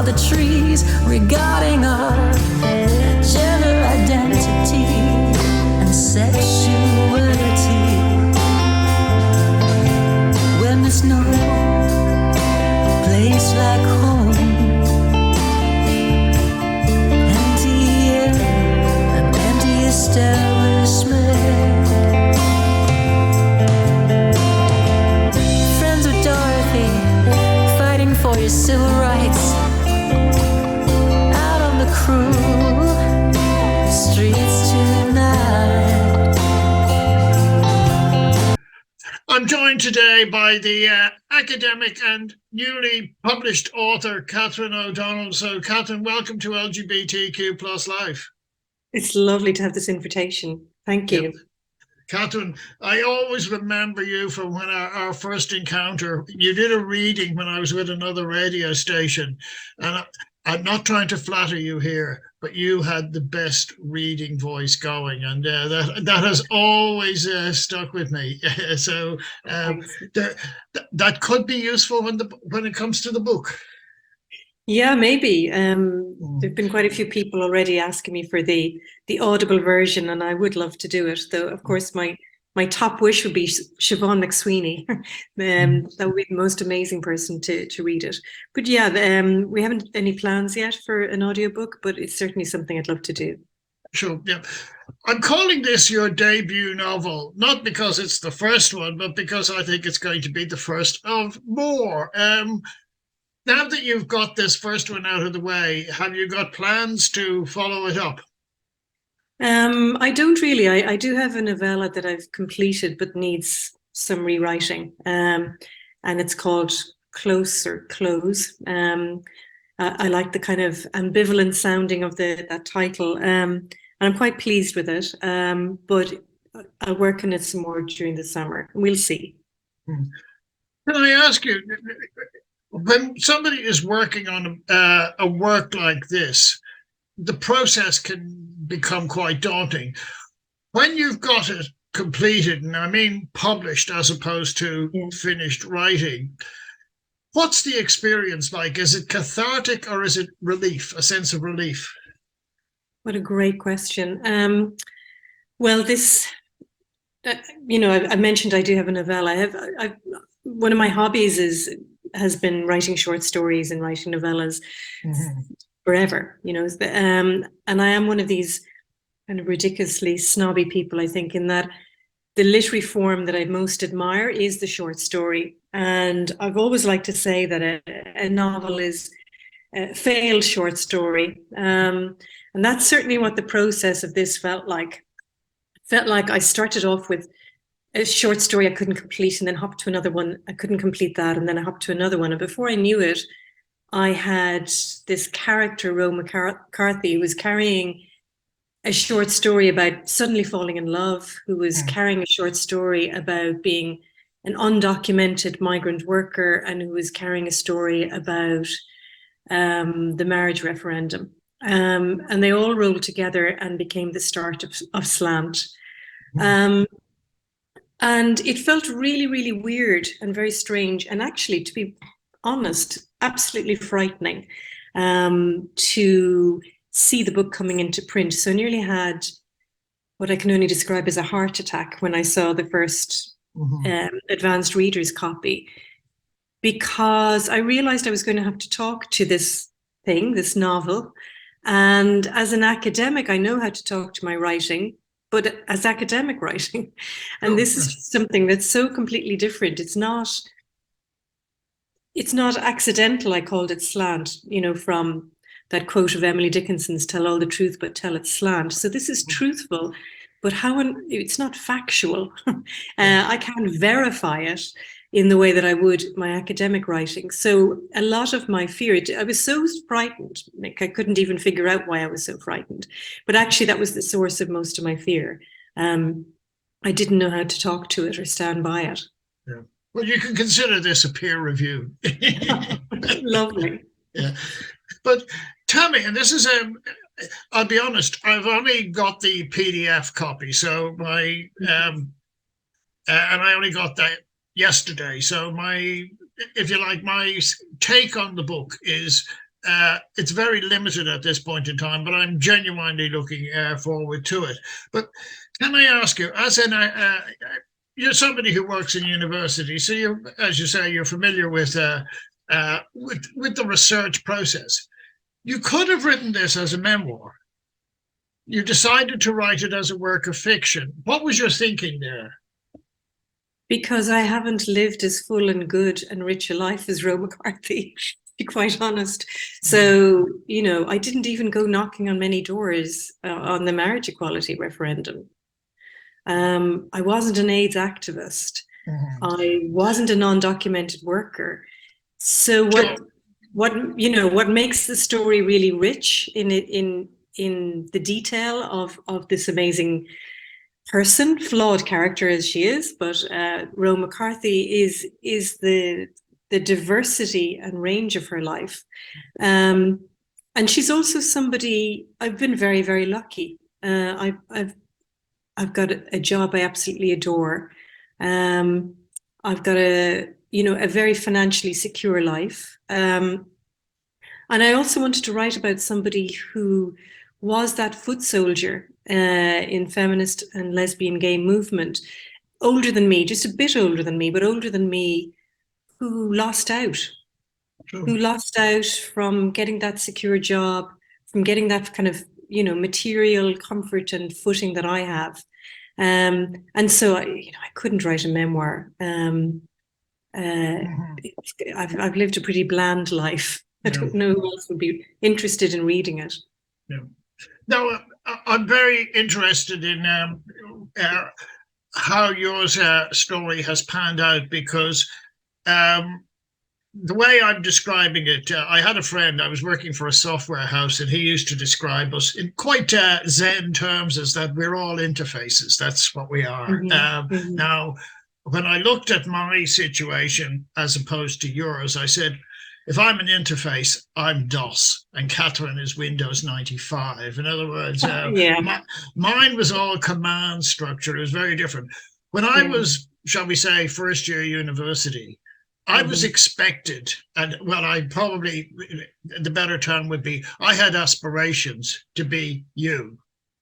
all the trees regarding our gender identity and sexuality. When there's no place like home, empty air, an empty establishment. Friends with Dorothy, fighting for your civil rights, out on the cruel streets tonight. I'm joined today by the academic and newly published author, Katherine O'Donnell. So, Katherine, welcome to LGBTQ Plus Life. It's lovely to have this invitation. Thank you. Yep. Katherine, I always remember you from when our first encounter. You did a reading when I was with another radio station, and I'm not trying to flatter you here, but you had the best reading voice going, and that has always stuck with me. So that could be useful when it comes to the book. Yeah, maybe. There've been quite a few people already asking me for the audible version, and I would love to do it. Though, of course, my top wish would be Siobhan McSweeney. That would be the most amazing person to read it. But yeah, we haven't any plans yet for an audiobook, but it's certainly something I'd love to do. Sure, yeah. I'm calling this your debut novel, not because it's the first one, but because I think it's going to be the first of more. Now that you've got this first one out of the way, have you got plans to follow it up? I don't really. I do have a novella that I've completed but needs some rewriting, and it's called Close or Close. I like the kind of ambivalent sounding of that title, and I'm quite pleased with it, but I'll work on it some more during the summer. We'll see. Can I ask you, when somebody is working on a work like this, the process can become quite daunting. When you've got it completed, and I mean published as opposed to finished writing, what's the experience like? Is it cathartic or is it relief, a sense of relief? What a great question. Well, this, I mentioned I do have a novella. One of my hobbies has been writing short stories and writing novellas forever, and I am one of these kind of ridiculously snobby people, I think, in that the literary form that I most admire is the short story. And I've always liked to say that a novel is a failed short story. And that's certainly what the process of this felt like. It felt like I started off with a short story I couldn't complete, and then hopped to another one. I couldn't complete that, and then I hopped to another one. And before I knew it, I had this character, Ro McCarthy, who was carrying a short story about suddenly falling in love, who was carrying a short story about being an undocumented migrant worker, and who was carrying a story about the marriage referendum. And they all rolled together and became the start of Slant. And it felt really, really weird and very strange. And actually, to be honest, absolutely frightening to see the book coming into print. So I nearly had what I can only describe as a heart attack when I saw the first advanced reader's copy, because I realized I was going to have to talk to this novel. And as an academic, I know how to talk to my writing, but as academic writing. And this is something that's so completely different. It's not accidental. I called it Slant, from that quote of Emily Dickinson's, "Tell all the truth, but tell it slant." So this is truthful, but it's not factual. I can't verify it in the way that I would my academic writing. So a lot of my fear, I was so frightened, like I couldn't even figure out why I was so frightened. But actually that was the source of most of my fear. I didn't know how to talk to it or stand by it. Yeah. Well, you can consider this a peer review. Lovely. Yeah. But tell me, and this is I'll be honest, I've only got the PDF copy, so and I only got that yesterday. So my take on the book is it's very limited at this point in time, but I'm genuinely looking forward to it. But can I ask you, as in you're somebody who works in university, so you're, as you say, you're familiar with the research process. You could have written this as a memoir. You decided to write it as a work of fiction. What was your thinking there? Because I haven't lived as full and good and rich a life as Ro McCarthy, to be quite honest. So, you know, I didn't even go knocking on many doors on the marriage equality referendum. I wasn't an AIDS activist. I wasn't a non-documented worker. So what makes the story really rich in the detail of this amazing person, flawed character as she is, but Ro McCarthy is the diversity and range of her life. And she's also somebody, I've been very, very lucky. I've got a job I absolutely adore. I've got a very financially secure life. And I also wanted to write about somebody who was that foot soldier in feminist and lesbian gay movement, older than me, just a bit older than me, but older than me, who lost out. Sure. Who lost out from getting that secure job, from getting that kind of, material comfort and footing that I have. And so I couldn't write a memoir. I've lived a pretty bland life. I don't know who else would be interested in reading it. Yeah. Now, I'm very interested in how your story has panned out, because the way I'm describing it, I had a friend, I was working for a software house, and he used to describe us in quite Zen terms as that we're all interfaces. That's what we are. Now, when I looked at my situation as opposed to yours, I said, if I'm an interface, I'm DOS, and Katherine is Windows 95. In other words, mine was all command structure. It was very different. When I was, shall we say, first year university, I was expected, and well, I probably, the better term would be, I had aspirations to be you.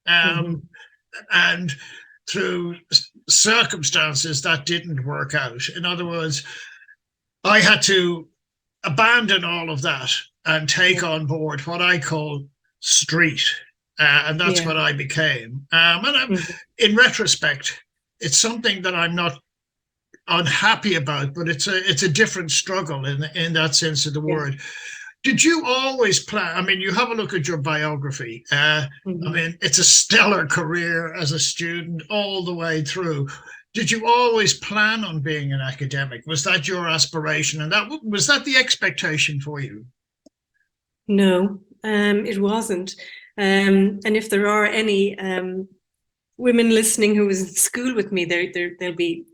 And through circumstances that didn't work out. In other words, I had to abandon all of that and take on board what I call street. And that's what I became. In retrospect, it's something that I'm not unhappy about, but it's a different struggle in that sense of the word. Did you always plan? I mean, you have a look at your biography. I mean, it's a stellar career as a student all the way through. Did you always plan on being an academic? Was that your aspiration, and was that the expectation for you? No, it wasn't. And if there are any women listening who was in school with me, they'll be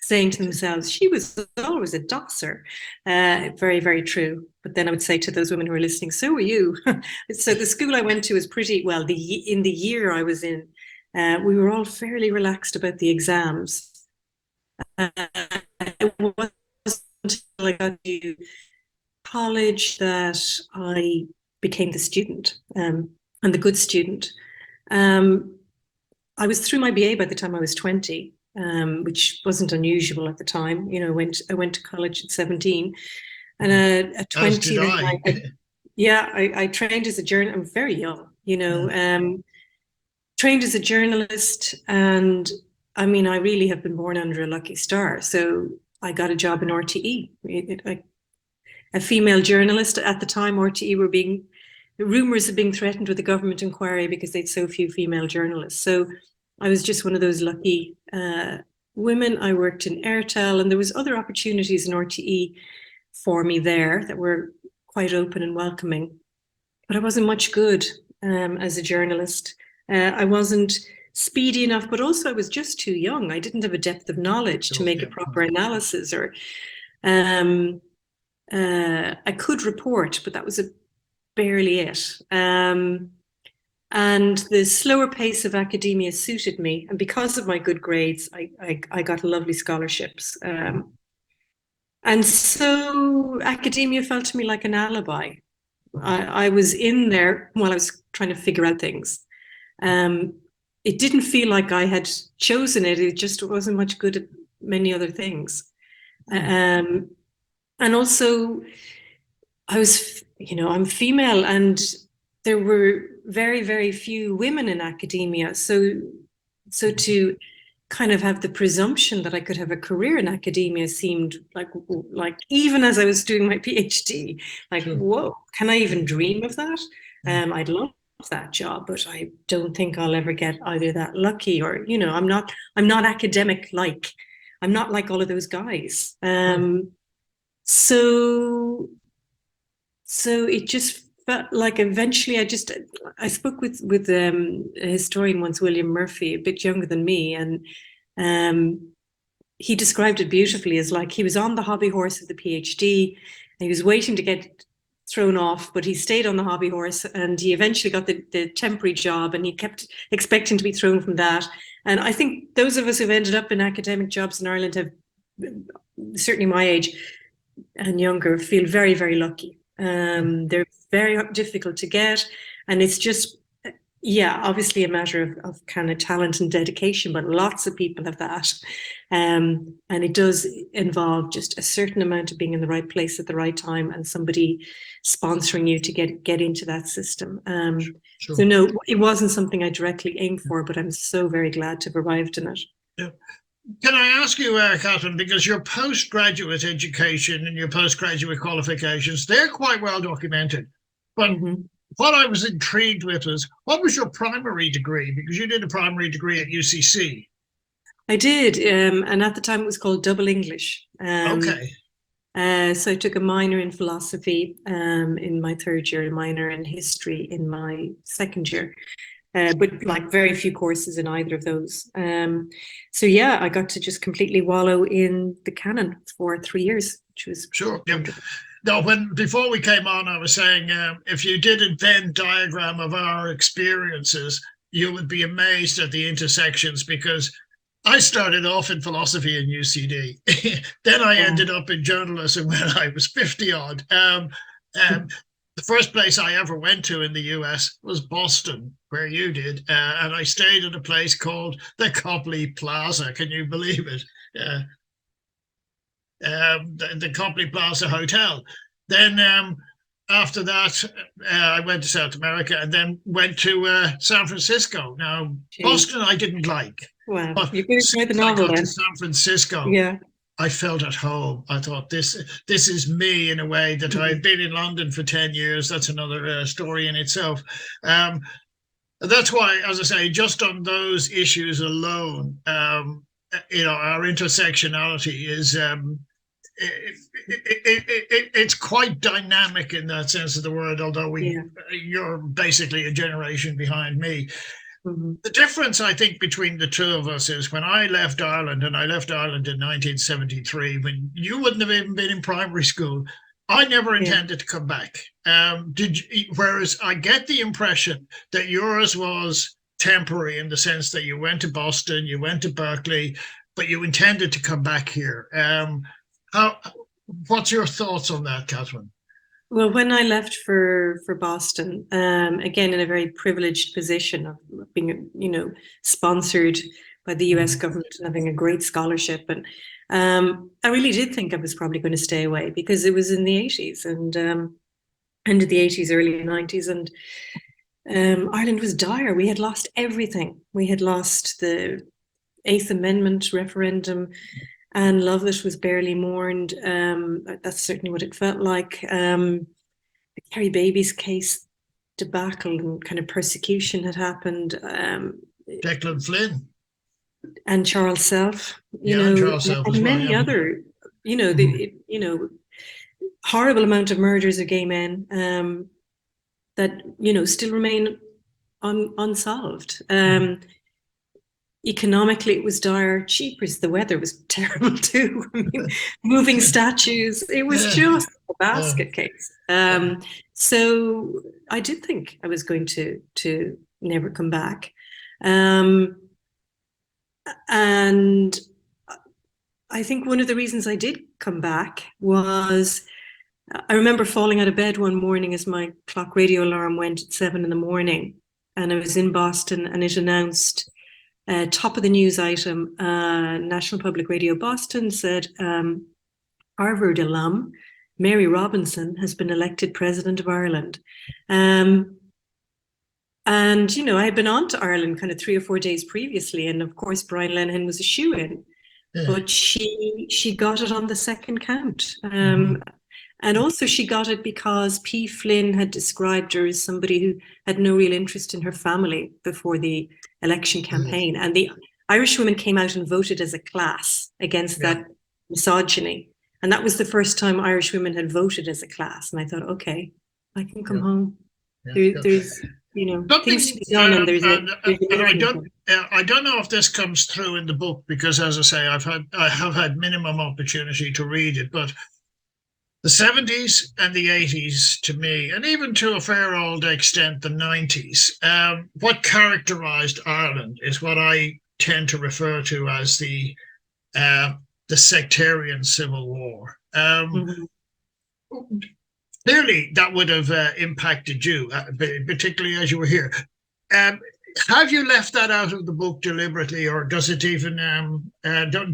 saying to themselves, she was always a dosser. Very, very true. But then I would say to those women who are listening, so were you. So the school I went to was pretty, well, in the year I was in, we were all fairly relaxed about the exams. It wasn't until I got to college that I became the student and the good student. I was through my BA by the time I was 20. Which wasn't unusual at the time. I went to college at 17, and at 20, I trained as a journalist. I'm very young, trained as a journalist, and I mean, I really have been born under a lucky star. So I got a job in RTE. A female journalist at the time, RTE were rumors of being threatened with a government inquiry because they'd so few female journalists. So I was just one of those lucky women. I worked in Airtel, and there was other opportunities in RTE for me there that were quite open and welcoming. But I wasn't much good as a journalist. I wasn't speedy enough, but also I was just too young. I didn't have a depth of knowledge to make a proper analysis, or I could report, but that was barely it. And the slower pace of academia suited me. And because of my good grades, I got lovely scholarships. And so academia felt to me like an alibi. I was in there while I was trying to figure out things. It didn't feel like I had chosen it. It just wasn't much good at many other things. And also, I was, I'm female, and there were very, very few women in academia. So to kind of have the presumption that I could have a career in academia seemed like even as I was doing my PhD, like, Sure. whoa, can I even dream of that? I'd love that job, but I don't think I'll ever get either that lucky, or, I'm not academic like, I'm not like all of those guys. So it just felt like eventually I spoke with a historian once, William Murphy, a bit younger than me, and he described it beautifully as like he was on the hobby horse of the PhD, and he was waiting to get thrown off, but he stayed on the hobby horse, and he eventually got the temporary job, and he kept expecting to be thrown from that. And I think those of us who've ended up in academic jobs in Ireland have, certainly my age and younger, feel very, very lucky. They're very difficult to get, and it's just, obviously a matter of kind of talent and dedication, but lots of people have that. And it does involve just a certain amount of being in the right place at the right time, and somebody sponsoring you to get into that system. Sure. So no, it wasn't something I directly aimed for, but I'm so very glad to have arrived in it. Yeah. Can I ask you, Katherine, because your postgraduate education and your postgraduate qualifications, they're quite well documented. But what I was intrigued with was, what was your primary degree? Because you did a primary degree at UCC. I did, and at the time it was called double English. Okay. So I took a minor in philosophy in my third year, a minor in history in my second year. But like very few courses in either of those. So yeah, I got to just completely wallow in the canon for 3 years, which was sure. Yeah. No, before we came on, I was saying if you did a Venn diagram of our experiences, you would be amazed at the intersections, because I started off in philosophy in UCD. Then I ended up in journalism when I was 50 odd. The first place I ever went to in the US was Boston, where you did, and I stayed at a place called the Copley Plaza. Can you believe it? The Copley Plaza Hotel. Then after that, I went to South America, and then went to San Francisco. Now, Boston I didn't like. Wow, but you could write the novel then. To San Francisco. Yeah. I felt at home. I thought this is me in a way that I'd been in London for 10 years. That's another story in itself. That's why, as I say, just on those issues alone, our intersectionality is it's quite dynamic in that sense of the word, although you're basically a generation behind me. The difference, I think, between the two of us is when I left Ireland, and I left Ireland in 1973, when you wouldn't have even been in primary school, I never intended to come back. Whereas I get the impression that yours was temporary, in the sense that you went to Boston, you went to Berkeley, but you intended to come back here. What's your thoughts on that, Katherine? Well, when I left for Boston, again in a very privileged position of being, sponsored by the US government and having a great scholarship, and I really did think I was probably going to stay away, because it was in the 80s and end of the 80s, early 90s, and Ireland was dire. We had lost everything. We had lost the Eighth Amendment referendum. Anne Lovett was barely mourned. That's certainly what it felt like. The Kerry Babies case debacle and kind of persecution had happened. Declan Flynn. And Charles Self, Charles Self and many other, horrible amount of murders of gay men that, still remain unsolved. Economically, it was dire. Cheapers, the weather was terrible too. I mean, moving statues, it was just a basket case. So I did think I was going to never come back. And I think one of the reasons I did come back was I remember falling out of bed one morning as my clock radio alarm went at 7 a.m, and I was in Boston, and it announced, top of the news item, National Public Radio Boston said, Harvard alum Mary Robinson has been elected President of Ireland. And, you know, I had been on to Ireland kind of 3 or 4 days previously, and of course Brian Lenihan was a shoo-in, but she got it on the second count. And also she got it because P. Flynn had described her as somebody who had no real interest in her family before the election campaign. And the Irish women came out and voted as a class against that misogyny. And that was the first time Irish women had voted as a class. And I thought, okay, I can come home. There's, you know, things to be done, and there's I don't know if this comes through in the book, because, as I say, I have had minimum opportunity to read it, but the 70s and the 80s, to me, and even to a fair old extent the 90s, what characterised Ireland is what I tend to refer to as the sectarian civil war. Clearly, that would have impacted you, particularly as you were here. Have you left that out of the book deliberately, or does it even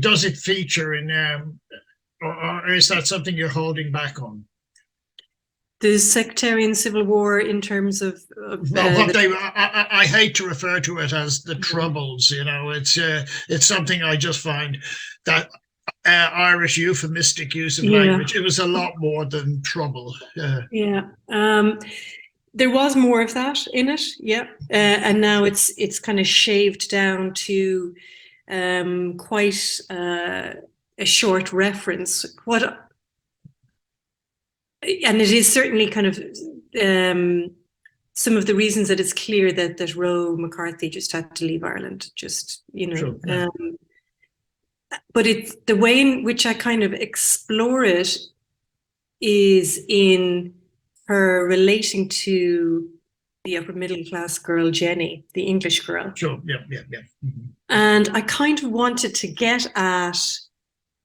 does it feature in? Or is that something you're holding back on? The sectarian civil war, in terms of I hate to refer to it as the Troubles. You know, it's something I just find that Irish euphemistic use of language. It was a lot more than trouble. There was more of that in it, and now it's kind of shaved down to quite a short reference. And it is certainly kind of some of the reasons that it's clear that Roe McCarthy just had to leave Ireland, just, you know. Sure, but it's the way in which I kind of explore it is in her relating to the upper middle class girl, Jenny, the English girl. Sure, yeah. And I kind of wanted to get at,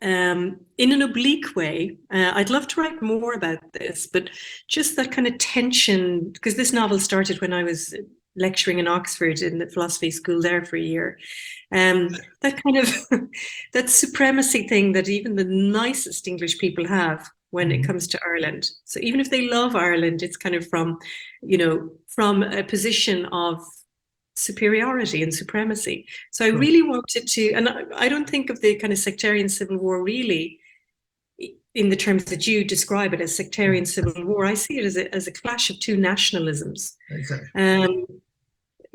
in an oblique way, I'd love to write more about this, but just that kind of tension, because this novel started when I was lecturing in Oxford in the philosophy school there for a year. That kind of that supremacy thing that even the nicest English people have when it comes to Ireland. So even if they love Ireland, it's kind of from a position of superiority and supremacy. So I really wanted to, and I don't think of the kind of sectarian civil war really in the terms that you describe it as sectarian civil war. I see it as a clash of two nationalisms. Okay.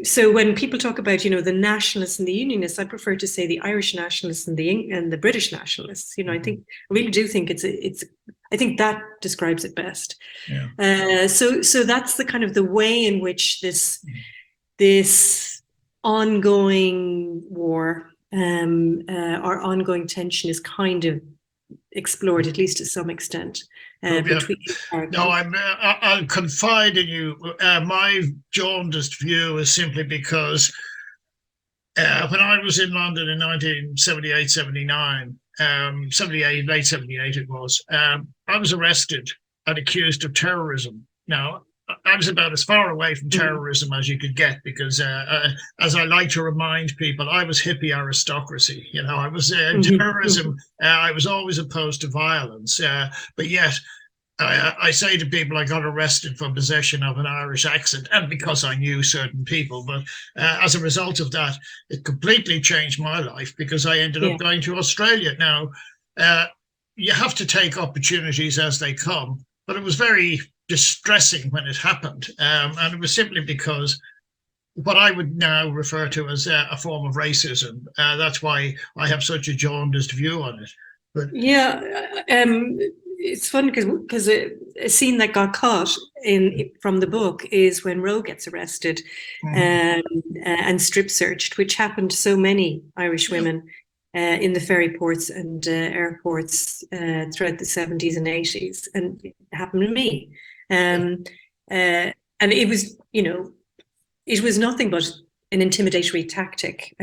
So when people talk about, you know, the nationalists and the unionists, I prefer to say the Irish nationalists and the British nationalists. You know, I really do think I think that describes it best. Yeah. So that's the kind of the way in which this ongoing war or ongoing tension is kind of explored, at least to some extent. Between no, I'll confide in you. My jaundiced view is simply because when I was in London in 1978, 79, 78, late 78 it was, I was arrested and accused of terrorism. Now, I was about as far away from terrorism as you could get, because as I like to remind people, I was hippie aristocracy. You know, I was terrorism. I was always opposed to violence, but yet I say to people, I got arrested for possession of an Irish accent, and because I knew certain people. But as a result of that, it completely changed my life, because I ended up going to Australia. Now, you have to take opportunities as they come, but it was very distressing when it happened, and it was simply because what I would now refer to as a form of racism. That's why I have such a jaundiced view on it. But it's funny because a scene that got cut from the book is when Roe gets arrested and strip searched, which happened to so many Irish women in the ferry ports and airports throughout the 70s and 80s, and it happened to me. And it was, you know, it was nothing but an intimidatory tactic.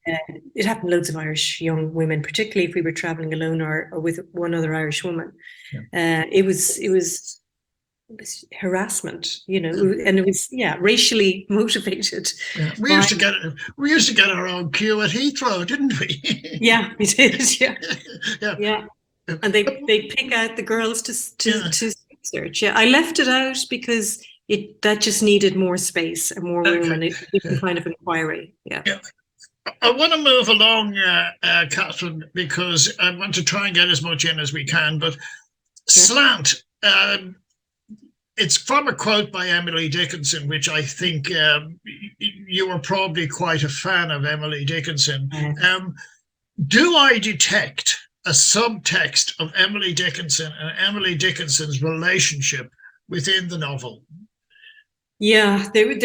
It happened to loads of Irish young women, particularly if we were traveling alone or with one other Irish woman. It was harassment, and it was racially motivated. We used to get our own queue at Heathrow, didn't we? Yeah, we did. Yeah. And they pick out the girls to search. Yeah, I left it out because that just needed more space and more room, and a different kind of inquiry. Yeah. I want to move along, Katherine, because I want to try and get as much in as we can. But Slant, it's from a quote by Emily Dickinson, which I think you were probably quite a fan of Emily Dickinson. Do I detect a subtext of Emily Dickinson and Emily Dickinson's relationship within the novel? Yeah, there were,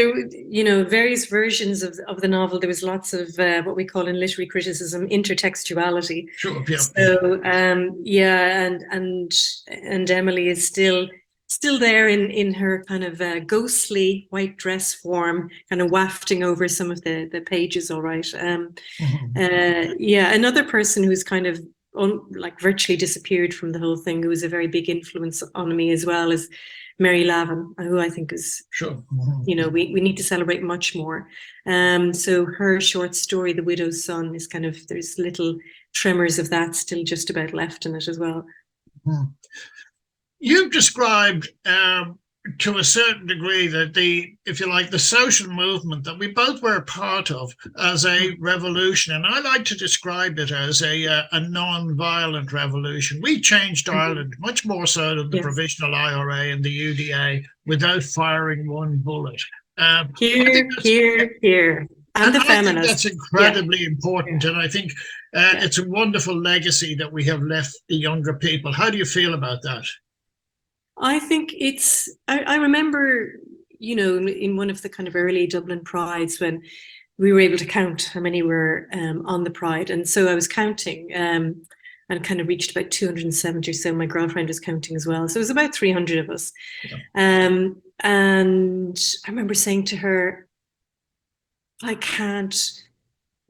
various versions of the novel. There was lots of what we call in literary criticism intertextuality. Sure. Yeah. So and Emily is still there in her kind of ghostly white dress form, kind of wafting over some of the pages. All right. Another person who's kind of virtually disappeared from the whole thing, who was a very big influence on me as well, is Mary Lavin, who I think is, we need to celebrate much more. So her short story, The Widow's Son, is kind of, there's little tremors of that still just about left in it as well. You've described to a certain degree that the social movement that we both were a part of as a revolution, and I like to describe it as a non-violent revolution. We changed Ireland much more so than the provisional IRA and the UDA without firing one bullet. Here. And the feminists. That's incredibly important, and I think it's a wonderful legacy that we have left the younger people. How do you feel about that? I think I remember, in one of the kind of early Dublin prides when we were able to count how many were on the pride. And so I was counting and kind of reached about 270 or so. My girlfriend was counting as well. So it was about 300 of us. And I remember saying to her, I can't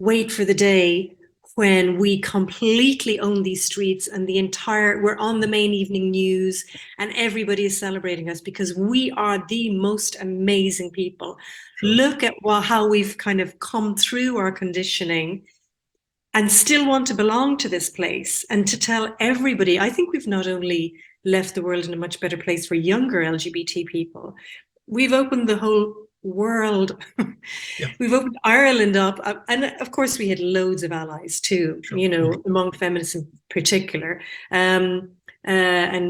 wait for the day when we completely own these streets and we're on the main evening news and everybody is celebrating us because we are the most amazing people. Sure. Look at how we've kind of come through our conditioning and still want to belong to this place and to tell everybody. I think we've not only left the world in a much better place for younger LGBT people, we've opened the whole world. We've opened Ireland up, and of course we had loads of allies too, among feminists in particular, and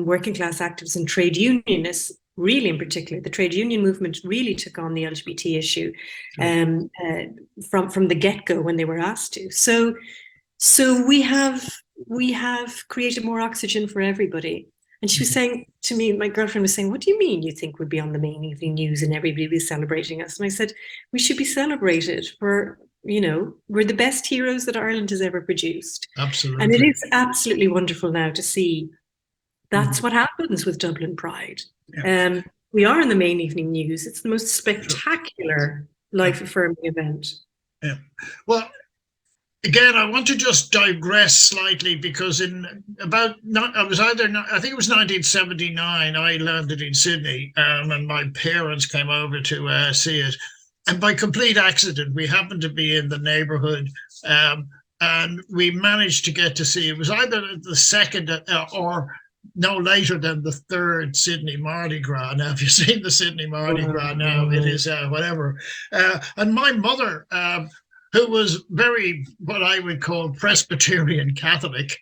working class activists and trade unionists, really in particular. The trade union movement really took on the LGBT issue from the get-go when they were asked to. So we have created more oxygen for everybody. And she was saying to me, my girlfriend was saying, what do you mean you think we'd be on the main evening news and everybody be celebrating us? And I said, we should be celebrated for, we're the best heroes that Ireland has ever produced. Absolutely. And it is absolutely wonderful now to see that's what happens with Dublin Pride. Yeah. We are in the main evening news. It's the most spectacular life-affirming event. Yeah. Well, again, I want to just digress slightly because I think it was 1979, I landed in Sydney and my parents came over to see it. And by complete accident, we happened to be in the neighbourhood and we managed to get to see, it was either the second or no later than the third Sydney Mardi Gras. Now, if you've seen the Sydney Mardi Gras now, it is whatever. And my mother, who was very, what I would call Presbyterian Catholic.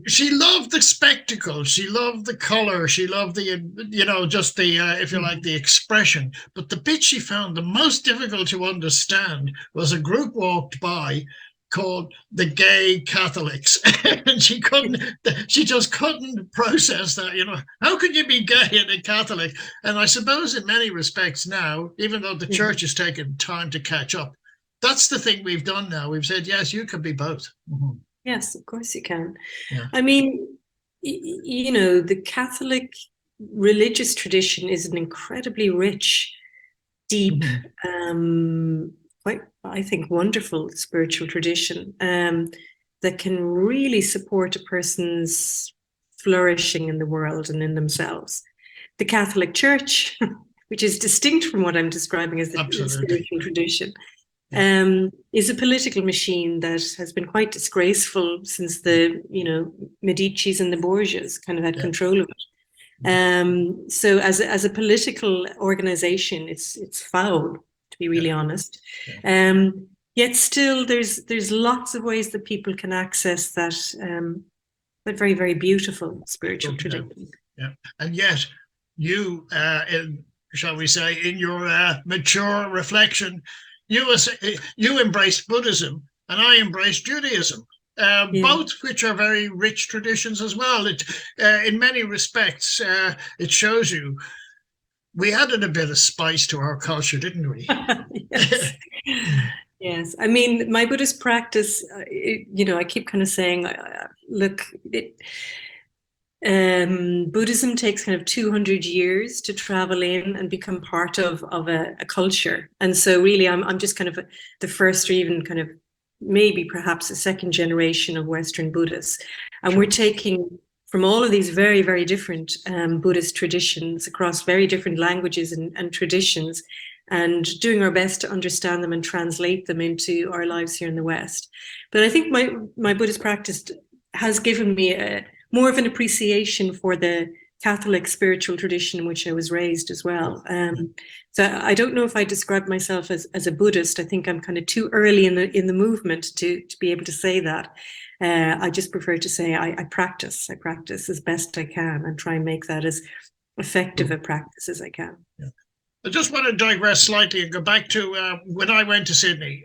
She loved the spectacle. She loved the color. She loved the, just the, if you like, the expression. But the bit she found the most difficult to understand was a group walked by called the Gay Catholics. And she just couldn't process that, how could you be gay and a Catholic? And I suppose in many respects now, even though the church has taken time to catch up, that's the thing we've done now. We've said, yes, you can be both. Mm-hmm. Yes, of course you can. Yeah. I mean, the Catholic religious tradition is an incredibly rich, deep, I think, wonderful spiritual tradition that can really support a person's flourishing in the world and in themselves. The Catholic Church, which is distinct from what I'm describing as the spiritual tradition, is a political machine that has been quite disgraceful since the, Medicis and the Borgias kind of had control of it. So as a political organization, it's foul, to be really honest. Yet still, there's lots of ways that people can access that, but very, very beautiful spiritual tradition. Yeah, and yet you, shall we say, in your mature reflection, you embraced Buddhism and I embraced Judaism, both which are very rich traditions as well. It, in many respects, it shows you we added a bit of spice to our culture, didn't we? Yes. Yes. I mean, my Buddhist practice, I keep kind of saying, look, Buddhism takes kind of 200 years to travel in and become part of a culture. And so really, I'm just kind of the first, or even kind of maybe perhaps a second generation of Western Buddhists. And we're taking from all of these very, very different Buddhist traditions across very different languages and traditions, and doing our best to understand them and translate them into our lives here in the West. But I think my Buddhist practice has given me more of an appreciation for the Catholic spiritual tradition in which I was raised as well. So I don't know if I describe myself as a Buddhist. I think I'm kind of too early in the movement to be able to say that. I just prefer to say I practice as best I can and try and make that as effective a practice as I can. Yeah. I just want to digress slightly and go back to when I went to Sydney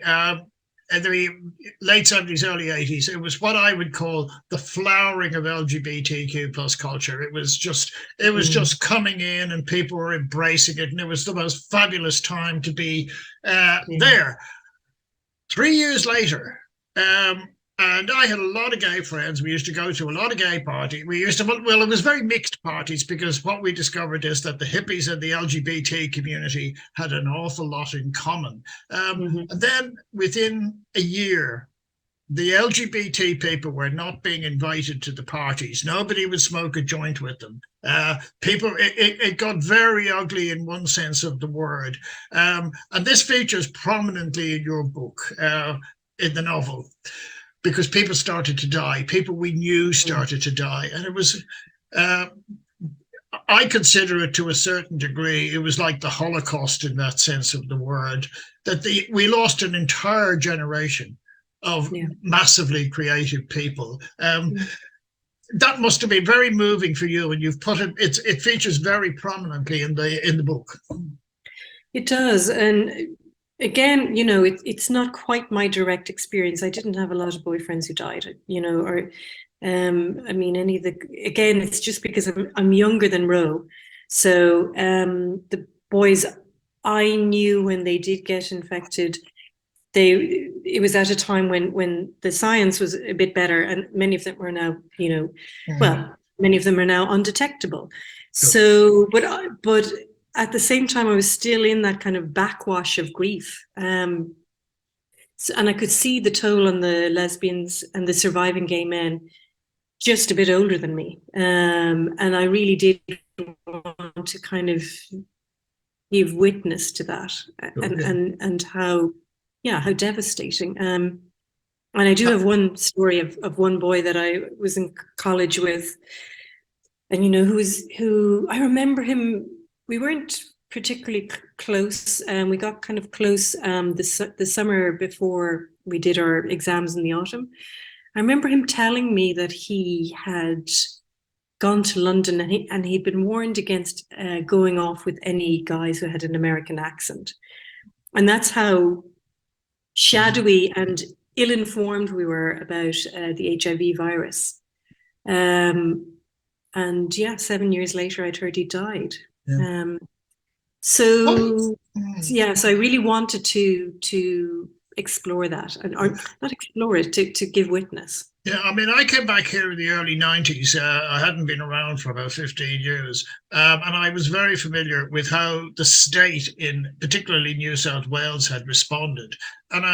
in the late 70s, early 80s. It was what I would call the flowering of LGBTQ plus culture. It was just coming in and people were embracing it, and it was the most fabulous time to be there. 3 years later, and I had a lot of gay friends. We used to go to a lot of gay parties. It was very mixed parties, because what we discovered is that the hippies and the LGBT community had an awful lot in common. And then within a year, the LGBT people were not being invited to the parties. Nobody would smoke a joint with them. It got very ugly in one sense of the word. And this features prominently in your book, in the novel, because people started to die. People we knew started to die. And it was, I consider it to a certain degree, it was like the Holocaust in that sense of the word, that we lost an entire generation of massively creative people. That must have been very moving for you, and you've put it features very prominently in the book. It does. And again, it's not quite my direct experience. I didn't have a lot of boyfriends who died, again, it's just because I'm younger than Ro. So the boys I knew, when they did get infected, it was at a time when the science was a bit better, and many of them were now, many of them are now undetectable. So, but at the same time, I was still in that kind of backwash of grief. And I could see the toll on the lesbians and the surviving gay men just a bit older than me. And I really did want to kind of give witness to that and how devastating. And I do have one story of one boy that I was in college with, and, who I remember him. We weren't particularly close, and we got kind of close the summer before we did our exams in the autumn. I remember him telling me that he had gone to London and he'd been warned against going off with any guys who had an American accent. And that's how shadowy and ill-informed we were about the HIV virus. And 7 years later, I'd heard he died. So I really wanted to explore that, or not explore it, to give witness. Yeah, I mean, I came back here in the early 90s. I hadn't been around for about 15 years. And I was very familiar with how the state, in particularly New South Wales, had responded. And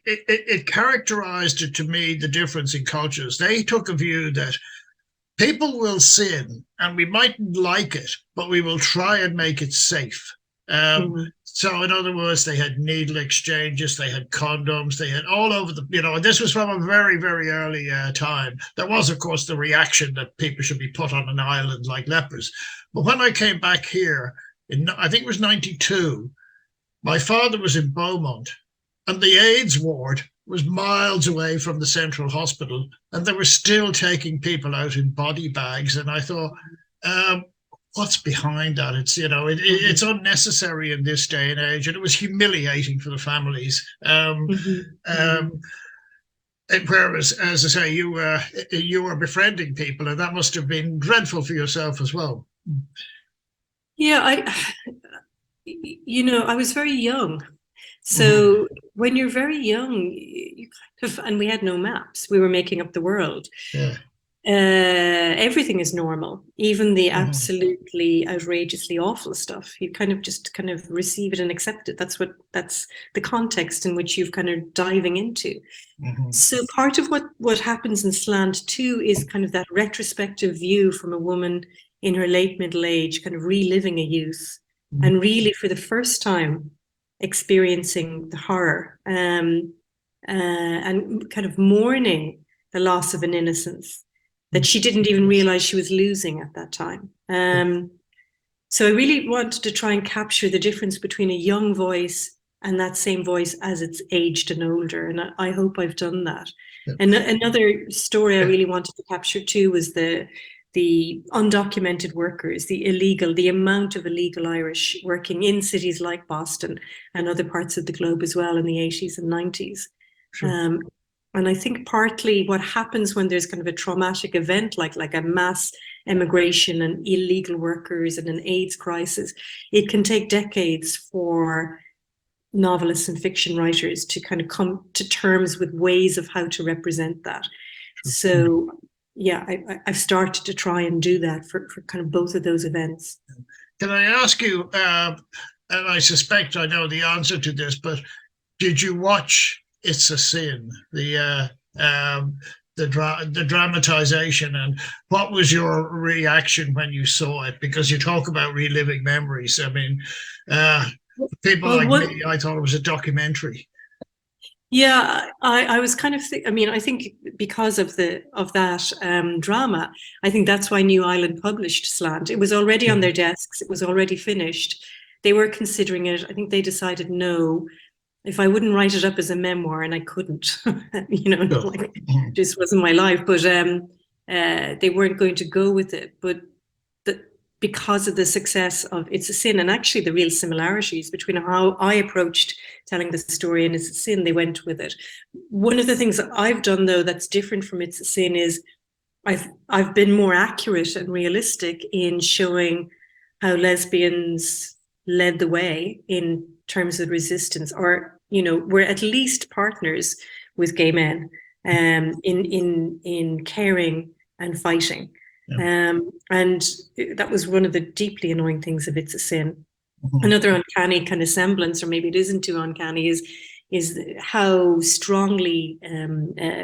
it characterized it to me, the difference in cultures. They took a view that people will sin and we mightn't like it, but we will try and make it safe. So in other words, they had needle exchanges, they had condoms, they had all over the, and this was from a very, very early time. There was, of course, the reaction that people should be put on an island like lepers. But when I came back here, I think it was 92, my father was in Beaumont and the AIDS ward was miles away from the central hospital, and they were still taking people out in body bags. And I thought, what's behind that? It's it's unnecessary in this day and age, and it was humiliating for the families. Whereas, as I say, you were befriending people, and that must have been dreadful for yourself as well. Yeah, I was very young. So when you're very young, you kind of, and we had no maps. We were making up the world. Yeah. Everything is normal, even the absolutely outrageously awful stuff. You kind of receive it and accept it. That's the context in which you've kind of diving into. So part of what happens in Slant too is kind of that retrospective view from a woman in her late middle age, kind of reliving a youth, and really for the first time experiencing the horror, and kind of mourning the loss of an innocence that she didn't even realize she was losing at that time. So I really wanted to try and capture the difference between a young voice and that same voice as it's aged and older. And I hope I've done that. Yeah. And another story I really wanted to capture too was the undocumented workers, the amount of illegal Irish working in cities like Boston and other parts of the globe as well in the 80s and 90s. Sure. And I think partly what happens when there's kind of a traumatic event like a mass emigration and illegal workers and an AIDS crisis, it can take decades for novelists and fiction writers to kind of come to terms with ways of how to represent that. So yeah, I've started to try and do that for kind of both of those events. Can I ask you, and I suspect I know the answer to this, but did you watch It's a Sin, the dramatization, and what was your reaction when you saw it? Because you talk about reliving memories. I mean, people like me, I thought it was a documentary. Yeah, I was kind of I think because of that drama, I think that's why New Island published Slant. It was already on their desks. It was already finished. They were considering it. I think they decided no. If I wouldn't write it up as a memoir, and I couldn't, just wasn't my life. But they weren't going to go with it. But because of the success of It's a Sin, and actually the real similarities between how I approached telling the story and It's a Sin, they went with it. One of the things that I've done though that's different from It's a Sin is I've been more accurate and realistic in showing how lesbians led the way in terms of resistance, or we're at least partners with gay men in caring and fighting. Yeah. And that was one of the deeply annoying things of It's a Sin. Another uncanny kind of semblance, or maybe it isn't too uncanny, is how strongly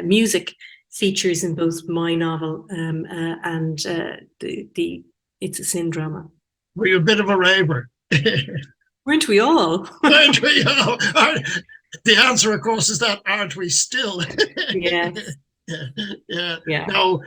music features in both my novel and the It's a Sin drama. Were you a bit of a raver? Weren't we all? Aren't we all? The answer, of course, is that aren't we still? Yes. Yeah. No,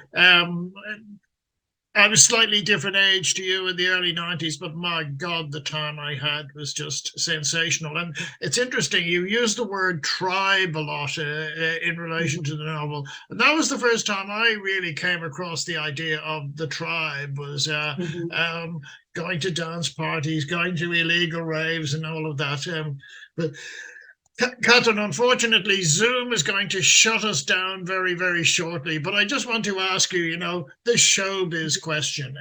I was slightly different age to you in the early 90s, but my God, the time I had was just sensational. And it's interesting, you used the word tribe a lot in relation to the novel. And that was the first time I really came across the idea of the tribe, was going to dance parties, going to illegal raves and all of that. But Katherine, unfortunately, Zoom is going to shut us down very, very shortly. But I just want to ask you, the showbiz question.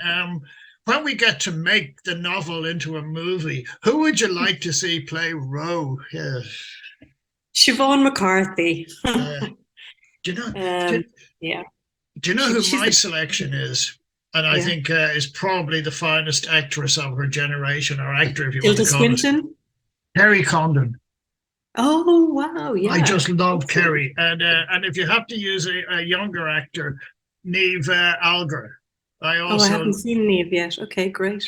When we get to make the novel into a movie, who would you like to see play Ro? Yes. Siobhan McCarthy. Do you know? Yeah. Do you know who She's my selection is? And I think is probably the finest actress of her generation, or actor, if you want to call it. Swinton? Kerry Condon. Oh, wow, yeah. I just love Kerry. And if you have to use a younger actor, Niamh Algar. I haven't seen Niamh yet. Okay, great.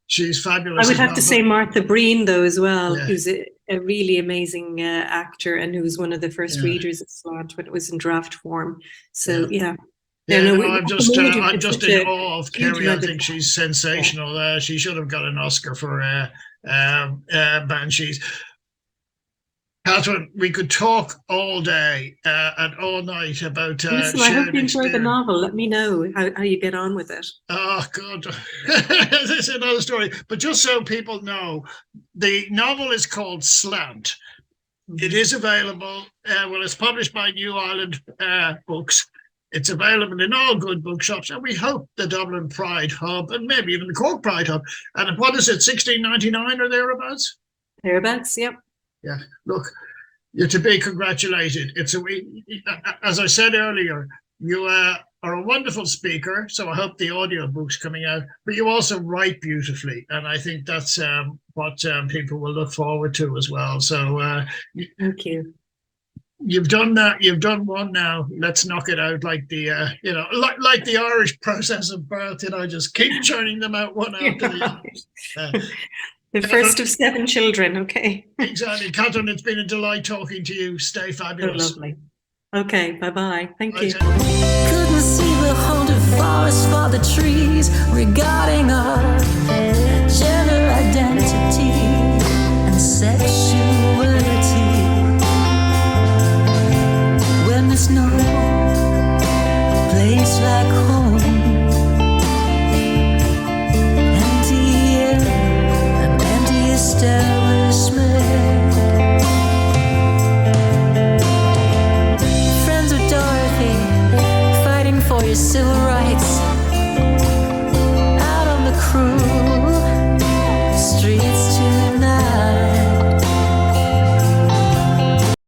She's fabulous. I would have to say Martha Breen, though, as well, Yeah. who's a really amazing actor and who was one of the first readers at Slant when it was in draft form. So, I'm just in awe of Kerry. I think she's sensational. She should have got an Oscar for Banshees. Katherine, we could talk all day and all night about Listen, I hope you enjoyed the novel. Let me know how you get on with it. Oh, God. This is another story. But just so people know, the novel is called Slant. It is available. It's published by New Ireland Books. It's available in all good bookshops, and we hope the Dublin Pride Hub and maybe even the Cork Pride Hub. And what is it, $16.99 or thereabouts? Thereabouts, yep. Yeah, look, you're to be congratulated. As I said earlier, you are a wonderful speaker, so I hope the audiobook's coming out, but you also write beautifully, and I think that's what people will look forward to as well. So thank you. You've done that. You've done one now. Let's knock it out like the like the Irish process of birth. Just keep churning them out one after the other. The first of 7 children, okay. Exactly. Katherine, it's been a delight talking to you. Stay fabulous. So lovely. Okay, bye-bye. Thank you. Couldn't see the haunted forest for the trees regarding us.